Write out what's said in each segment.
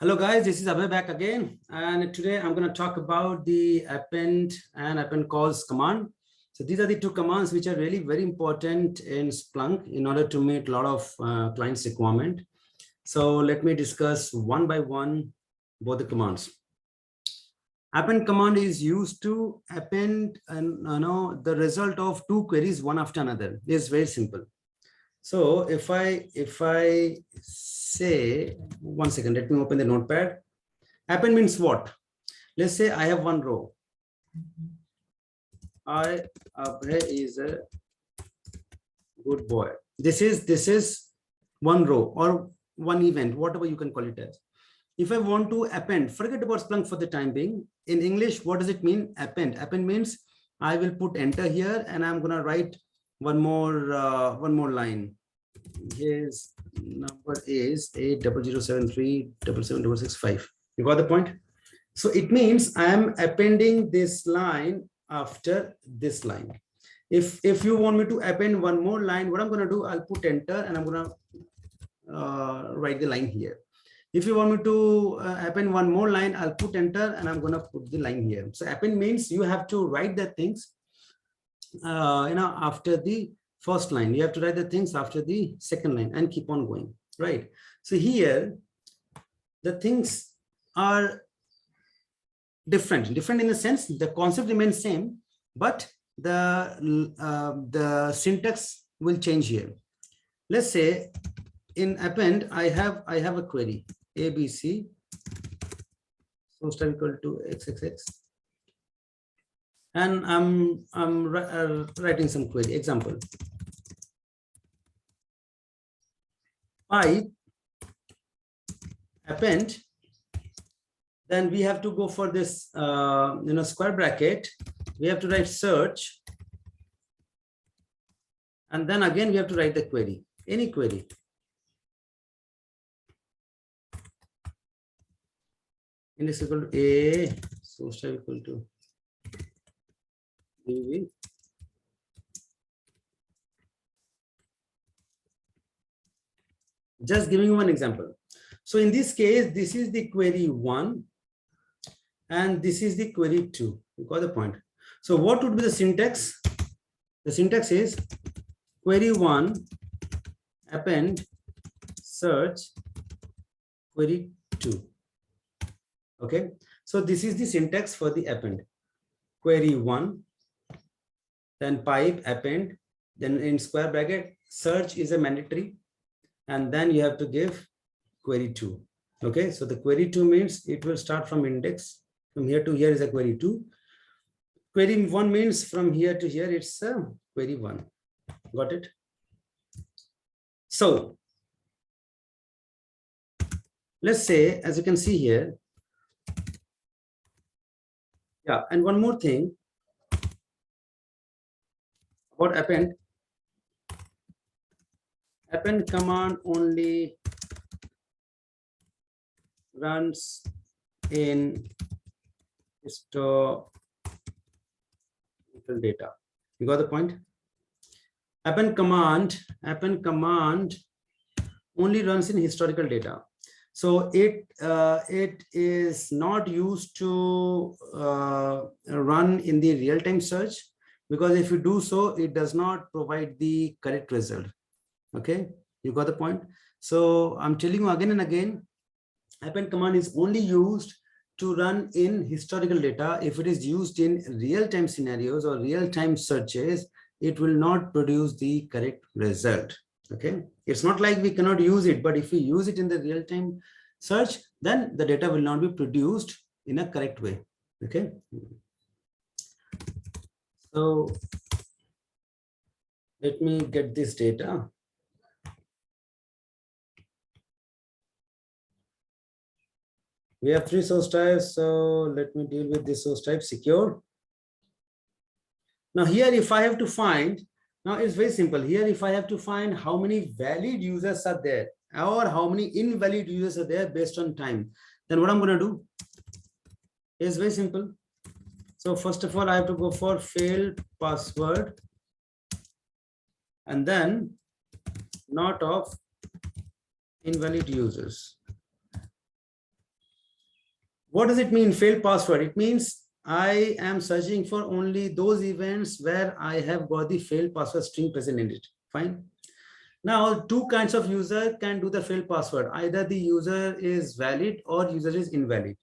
Hello guys, this is Abhay back again, and today I'm going to talk about the append and appendcols command. So these are the two commands which are really very important in Splunk in order to meet a lot of clients' requirement. So let me discuss one by one both the commands. Append command is used to append the result of two queries one after another. It's very simple. So if I say, one second, let me open the notepad. Append means what? Let's say I have one row. Abhay is a good boy. This is one row or one event, whatever you can call it as. If I want to append, forget about Splunk for the time being. In English, what does it mean? Append. Append means I will put enter here and I'm gonna write one more line. His number is 80073776665. You got the point? So it means I am appending this line after this line. If you want me to append one more line, what I'm going to do, I'll put enter and I'm going to write the line here. If you want me to append one more line, I'll put enter and I'm going to put the line here. So append means you have to write the things after the first line. You have to write the things after the second line and keep on going, right? So here the things are different in the sense the concept remains same, but the syntax will change here. Let's say in append I have a query ABC source type equal to xxx, and I'm writing some query example. Pipe append, then we have to go for this square bracket. We have to write search, and then again we have to write the query, any query. Index equal to A, source type equal to BV. Just giving you one example. So in this case, this is the query 1 and this is the query 2. You got the point. So what would be the syntax? The syntax is query 1 append search query 2. Okay. So this is the syntax for the append. Query 1, then pipe append, then in square bracket search is a mandatory, and then you have to give query 2. Okay, so the query 2 means it will start from index. From here to here is a query 2. Query 1 means from here to here it's a query 1. Got it? So let's say, as you can see here, yeah, and one more thing about append. Append command only runs in historical data. You got the point? Append command only runs in historical data. So it is not used to run in the real-time search, because if you do so, it does not provide the correct result. Okay, you got the point? So I'm telling you again and again, append command is only used to run in historical data. If it is used in real-time scenarios or real-time searches, it will not produce the correct result. Okay, it's not like we cannot use it, but if we use it in the real-time search, then the data will not be produced in a correct way. Okay, so let me get this data. We have 3 source types, so let me deal with this source type secure. Now here, if I have to find, now it's very simple. Here, if I have to find how many valid users are there or how many invalid users are there based on time, then what I'm going to do is very simple. So first of all, I have to go for failed password and then not of invalid users. What does it mean, failed password? It means I am searching for only those events where I have got the failed password string present in it. Fine. Now, two kinds of user can do the failed password. Either the user is valid or user is invalid.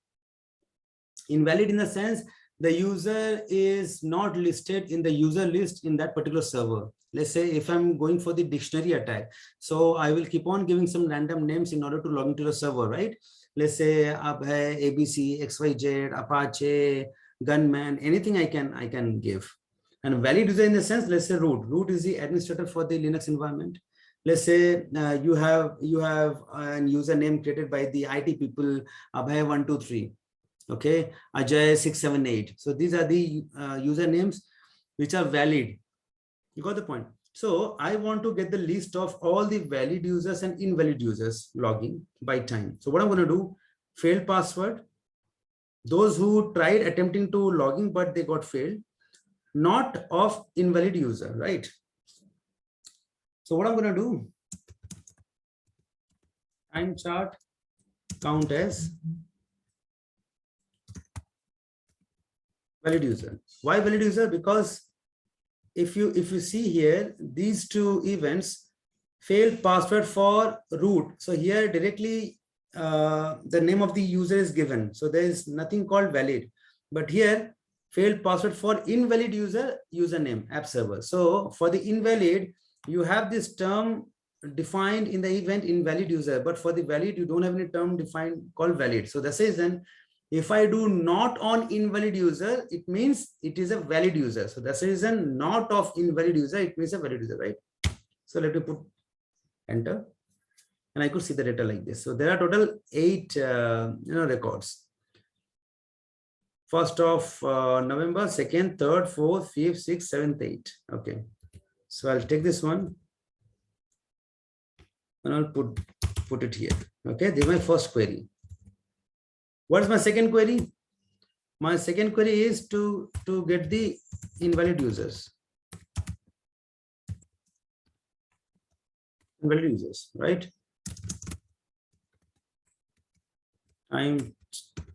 Invalid in the sense the user is not listed in the user list in that particular server. Let's say if I'm going for the dictionary attack, so I will keep on giving some random names in order to log into the server, right? Let's say Abhay, ABC, XYZ, Apache, Gunman, anything I can give. And valid user in the sense, let's say root. Root is the administrator for the Linux environment. Let's say you have a username created by the IT people, Abhay123. Okay, Ajay 678. So these are the usernames which are valid. You got the point. So I want to get the list of all the valid users and invalid users logging by time. So what I'm going to do, failed password, those who tried attempting to logging but they got failed, not of invalid user, right? So what I'm going to do, time chart count as valid user. Why valid user? Because if you see here, these two events, failed password for root. So here directly the name of the user is given. So there is nothing called valid. But here failed password for invalid user, username, app server. So for the invalid, you have this term defined in the event invalid user. But for the valid, you don't have any term defined called valid. So that's the reason if I do not on invalid user, it means it is a valid user. So that's the reason not of invalid user, it means a valid user, right? So let me put enter and I could see the data like this. So there are total 8 records. 1st of November, 2nd, 3rd, 4th, 5th, 6th, 7th, 8th. Okay. So I'll take this one and I'll put it here. Okay. This is my first query. What is my second query? My second query is to get the invalid users. Invalid users, right? Time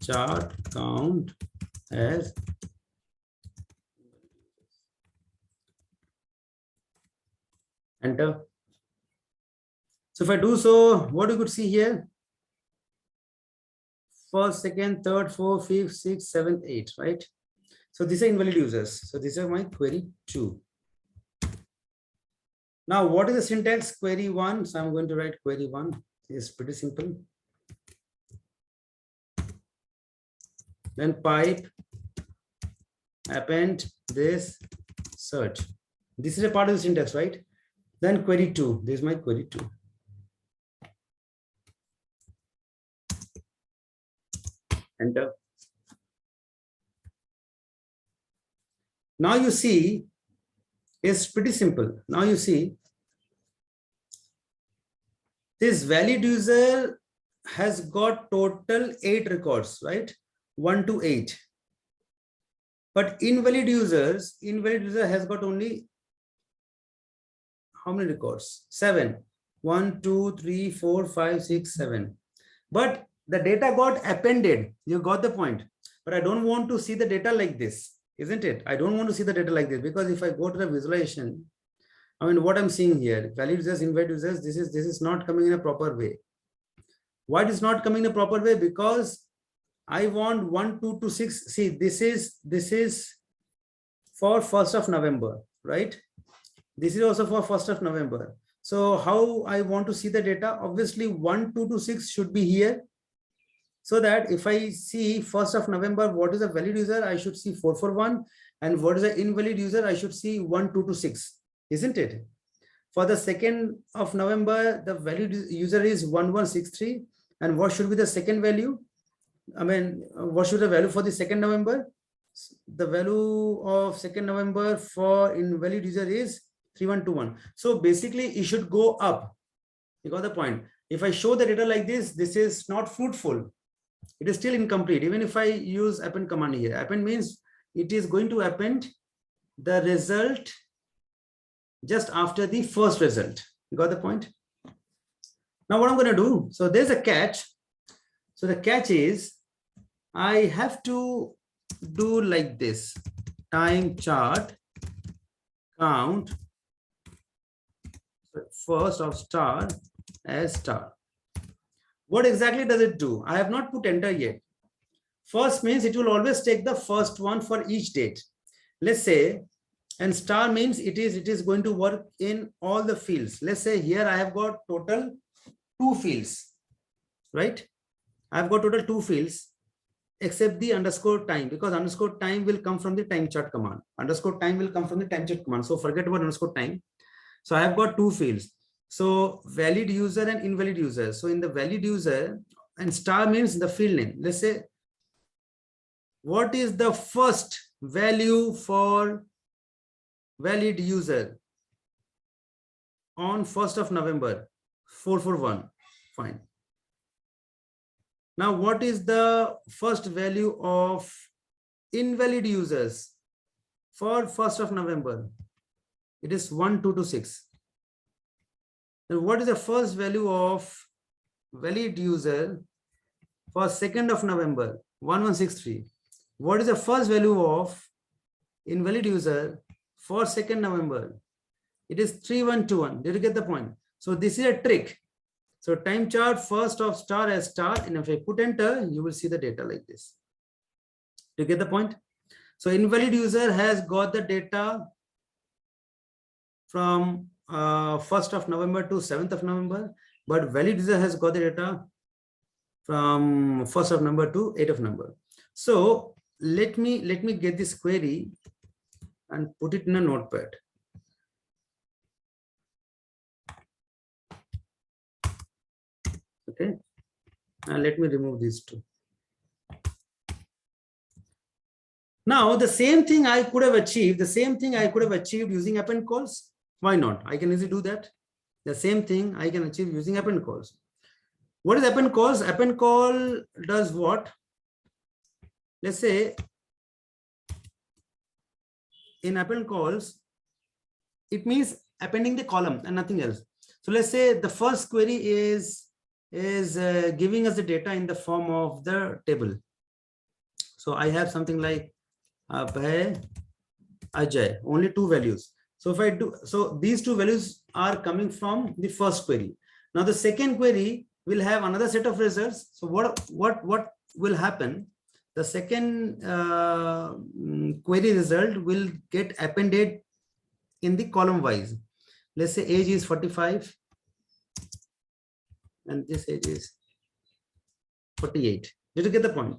chart count as enter. So if I do so, what you could see here? 1st, 2nd, 3rd, 4th, 5th, 6th, 7th, 8th, right? So these are invalid users. So these are my query 2. Now, what is the syntax? Query 1. So I'm going to write query 1. It's pretty simple. Then pipe, append this, search. This is a part of the syntax, right? Then query 2. This is my query 2. Enter. Now you see, it's pretty simple. Now you see, this valid user has got total 8 records, right? 1 to 8. But invalid user has got only how many records? 7. 1, 2, 3, 4, 5, 6, 7. But the data got appended. You got the point. But I don't want to see the data like this, isn't it? I don't want to see the data like this because if I go to the visualization, I mean, what I'm seeing here, valid users, invalid users, this is not coming in a proper way. Why it is not coming in a proper way? Because I want 1, 2 to 6. See, this is for 1st of November, right? This is also for 1st of November. So how I want to see the data? Obviously, 1, 2 to 6 should be here. So that if I see 1st of November, what is a valid user? I should see 441. And what is an invalid user? I should see 1, 2 to 6. Isn't it? For the 2nd of November, the valid user is 1163. And what should be the second value? I mean, what should the value for the 2nd November? The value of 2nd November for invalid user is 3121. So basically, it should go up. You got the point. If I show the data like this, this is not fruitful. It is still incomplete. Even if I use append command here, append means it is going to append the result just after the first result. You got the point? Now what I'm going to do, so there's a catch. So the catch is I have to do like this: time chart count first of star as star. What exactly does it do? I have not put enter yet. First means it will always take the first one for each date. Let's say, and star means it is going to work in all the fields. Let's say here I have got total 2 fields, right? I've got total 2 fields except the underscore time, because underscore time will come from the time chart command. Underscore time will come from the time chart command. So forget about underscore time. So I have got 2 fields. So valid user and invalid user. So in the valid user, and star means the field name. Let's say, what is the first value for valid user on 1st of November? 441. Fine. Now, what is the first value of invalid users for 1st of November? It is 1226. And what is the first value of valid user for 2nd of November? 1163. What is the first value of invalid user for 2nd November? It is 3121. Did you get the point? So this is a trick. So time chart first of star as star, and if I put enter, you will see the data like this. Do you get the point? So invalid user has got the data from 1st of November to 7th of November, but valid user has got the data from 1st of November to 8th of November. So let me get this query and put it in a notepad. Okay, let me remove these two. Now the same thing I could have achieved, using append calls. Why not? I can easily do that. The same thing I can achieve using append calls. What is append calls? Append call does what? Let's say in append calls, it means appending the column and nothing else. So let's say the first query is giving us the data in the form of the table. So I have something like Abhay, Ajay, only 2 values. So if I do, so these 2 values are coming from the first query. Now the second query will have another set of results. So what will happen? The second query result will get appended in the column wise. Let's say age is 45 and this age is 48. Did you get the point?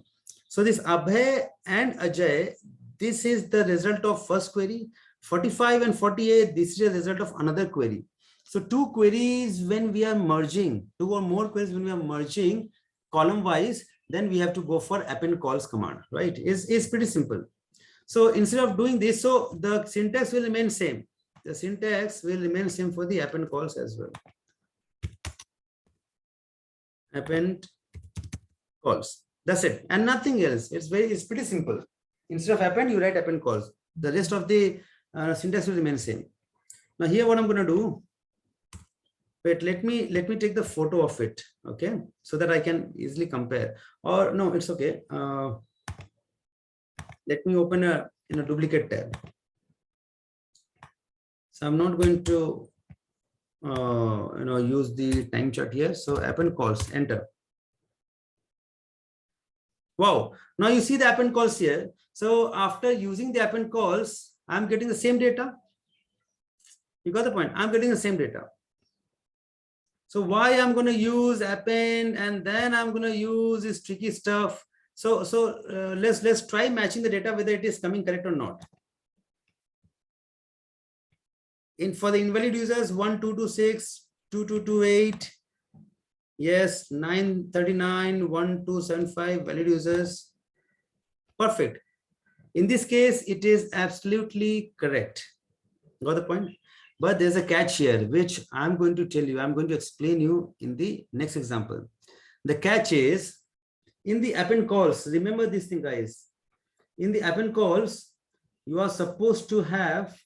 So this Abhay and Ajay, this is the result of first query. 45 and 48, this is a result of another query. So 2 queries when we are merging, 2 or more queries when we are merging column wise, then we have to go for append calls command, right? It's pretty simple. So instead of doing this, so the syntax will remain same. The syntax will remain same for the append calls as well. Append calls. That's it, and nothing else. It's pretty simple. Instead of append, you write append calls. The rest of the syntax will remain same. Now here, what I'm going to do. Wait, let me take the photo of it, okay, so that I can easily compare. Or no, it's okay. Let me open in a duplicate tab. So I'm not going to use the time chart here. So append calls, enter. Wow, now you see the append calls here. So after using the append calls, I'm getting the same data. You got the point? I'm getting the same data. So why I'm going to use append and then I'm going to use this tricky stuff. So let's try matching the data whether it is coming correct or not. For the invalid users, 1226, 2228, yes, 939, 1275 valid users. Perfect. In this case, it is absolutely correct. Got the point? But there's a catch here, which I'm going to tell you, I'm going to explain you in the next example. The catch is in the append calls. Remember this thing, guys. In the append calls, you are supposed to have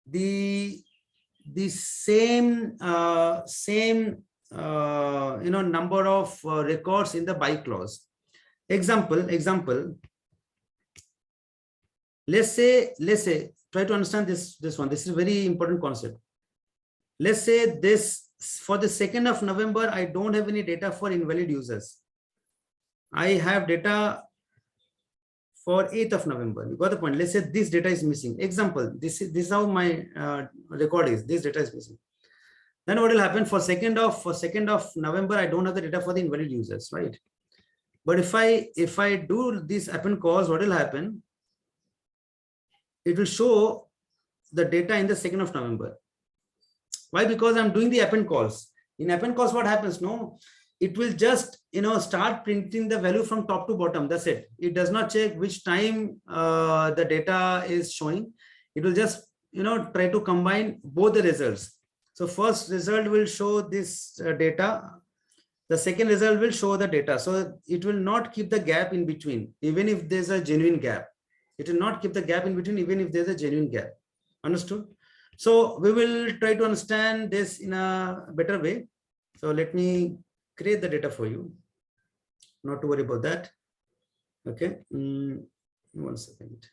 the same number of records in the by clause. Example. Let's say, try to understand this one. This is a very important concept. Let's say this, for the 2nd of November, I don't have any data for invalid users. I have data for 8th of November. You got the point. Let's say this data is missing. Example, this is how my record is. This data is missing. Then what will happen for 2nd of November, I don't have the data for the invalid users, right? But if I do this append calls, what will happen? It will show the data in the 2nd of November. Why? Because I'm doing the append calls. In append calls, what happens? No, it will just start printing the value from top to bottom. That's it. It does not check which time the data is showing. It will just try to combine both the results. So first result will show this data. The second result will show the data. So it will not keep the gap in between, even if there's a genuine gap. It will not keep the gap in between, even if there's a genuine gap. Understood? So we will try to understand this in a better way. So let me create the data for you. Not to worry about that. Okay. 1 second.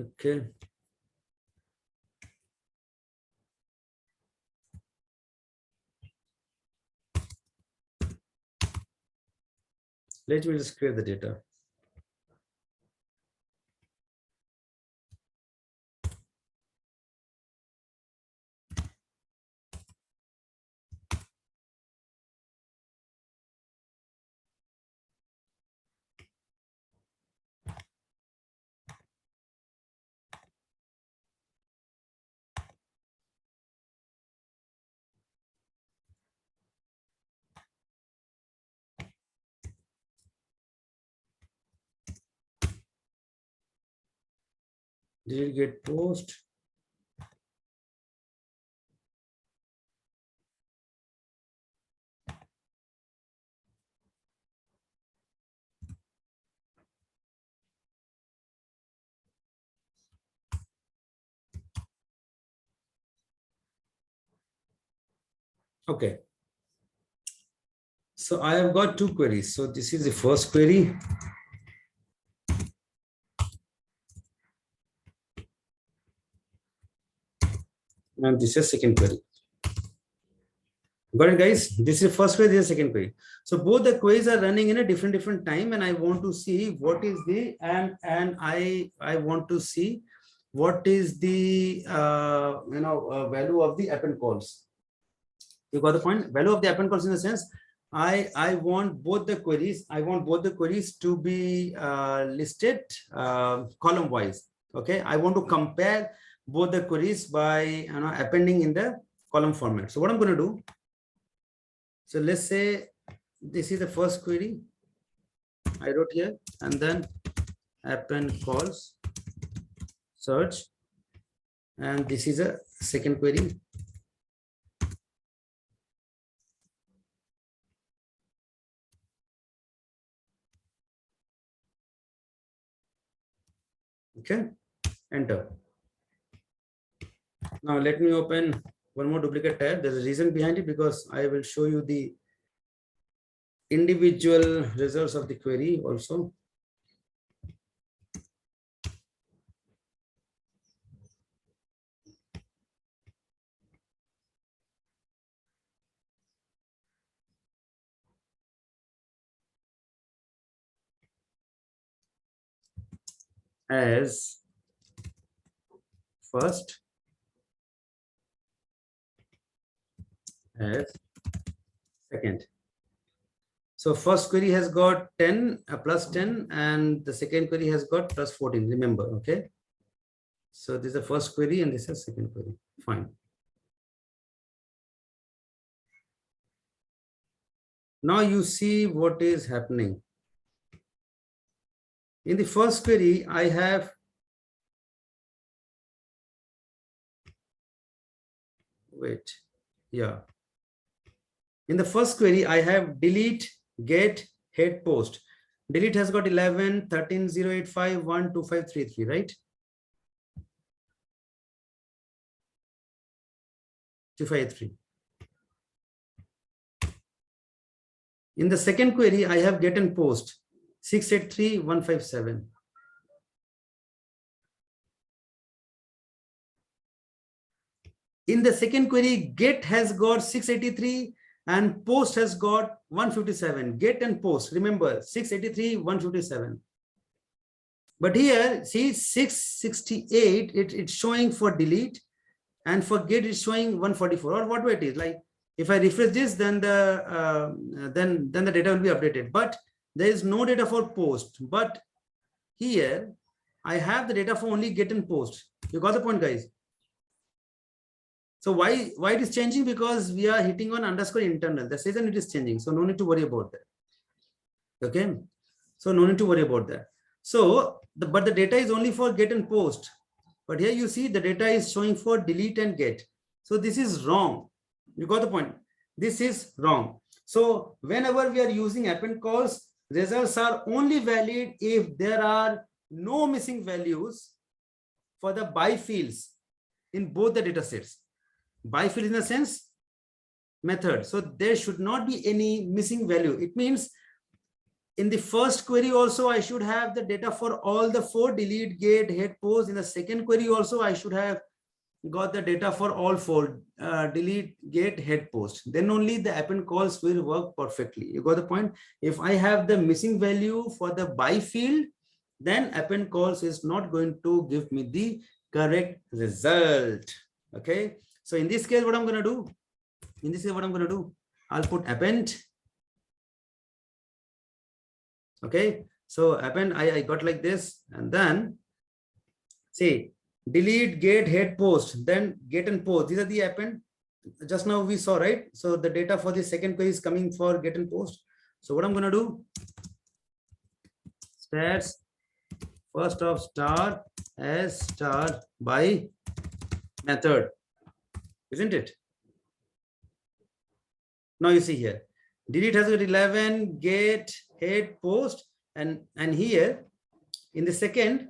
Okay. Let me just create the data. Did it get post? Okay. So I have got 2 queries. So this is the first query. And this is second query. Got it, guys? This is first query, this is second query. So both the queries are running in a different time, and I want to see what is the and I want to see what is the value of the append calls. You got the point? Value of the append calls in the sense I want both the queries. I want both the queries to be listed column wise. Okay, I want to compare both the queries by appending in the column format. So what I'm going to do? So let's say this is the first query I wrote here, and then append calls search, and this is a second query. Okay, enter. Now let me open one more duplicate tab. There's a reason behind it, because I will show you the individual results of the query also. As first, as second. So first query has got 10 plus 10, and the second query has got plus 14. Remember, okay? So this is the first query, and this is second query. Fine. Now you see what is happening. In the first query, I have in the first query, I have delete, get, head, post. Delete has got 11, 13, 085, 1, 2, 5, 3, 3, right? 253. In the second query, I have get and post 683, 157. In the second query, get has got 683 and post has got 157. Get and post, remember 683, 157. But here, see 668, it's showing for delete, and for get it's showing 144, or whatever it is. Like if I refresh this, then the data will be updated. But there is no data for post. But here I have the data for only get and post. You got the point, guys? So why it is changing? Because we are hitting on underscore internal. That's the reason it is changing. So no need to worry about that. Okay. So no need to worry about that. So but the data is only for get and post. But here you see the data is showing for delete and get. So this is wrong. You got the point. This is wrong. So whenever we are using append calls, results are only valid if there are no missing values for the by fields in both the data sets. By field in the sense method. So there should not be any missing value. It means in the first query also, I should have the data for all the 4: delete, get, head, post. In the second query also, I should have got the data for all 4: delete, get, head, post. Then only the append calls will work perfectly. You got the point? If I have the missing value for the by field, then append calls is not going to give me the correct result. Okay. So in this case, what I'm going to do? I'll put append. Okay, so append I got like this, and then see delete, get, head, post, then get and post. These are the append. Just now we saw, right? So the data for the second query is coming for get and post. So what I'm going to do? Stats first of star as star by method, isn't it? Now you see here, delete has got 11, get, head, post, and here in the second,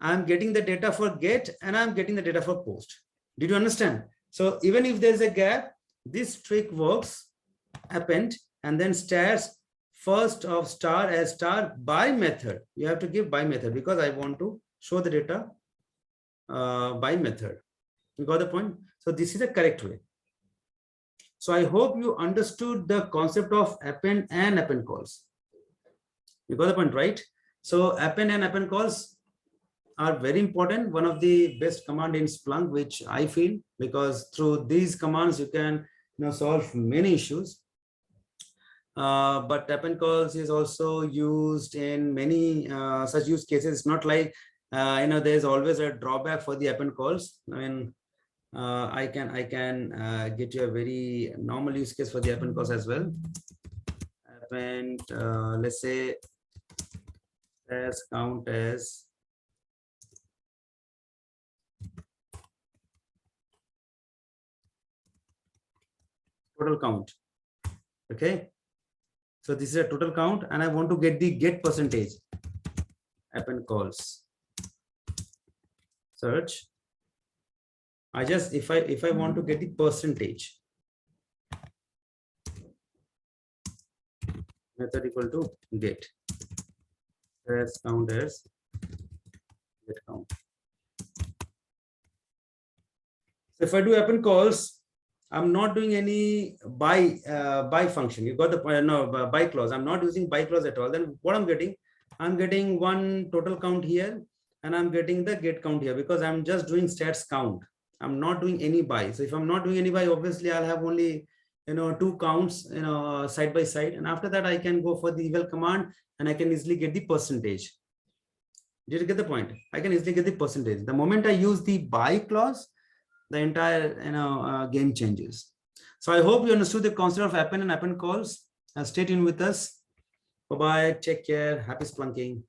I'm getting the data for get and I'm getting the data for post. Did you understand? So even if there's a gap, this trick works. Append and then stars first of star as star by method. You have to give by method because I want to show the data by method. You got the point? So this is the correct way. So I hope you understood the concept of append and append calls. You got the point, right? So append and append calls are very important. One of the best command in Splunk, which I feel, because through these commands you can solve many issues. But append calls is also used in many such use cases. It's not like there's always a drawback for the append calls. I mean, I can get you a very normal use case for the append calls as well. Append, let's say, as count as total count. Okay, so this is a total count, and I want to get the get percentage. Append calls search. I just if I want to get the percentage, method equal to get as count as get count. So if I do append calls, I'm not doing any by function. You got the point? No, by clause. I'm not using by clause at all. Then what I'm getting one total count here, and I'm getting the get count here because I'm just doing stats count. I'm not doing any by. So if I'm not doing any by, obviously I'll have only two counts side by side, and after that I can go for the eval command and I can easily get the percentage. Did you get the point? I can easily get the percentage. The moment I use the by clause, the entire game changes. So I hope you understood the concept of append and append calls. Stay tuned with us. Bye bye. Take care. Happy Splunking.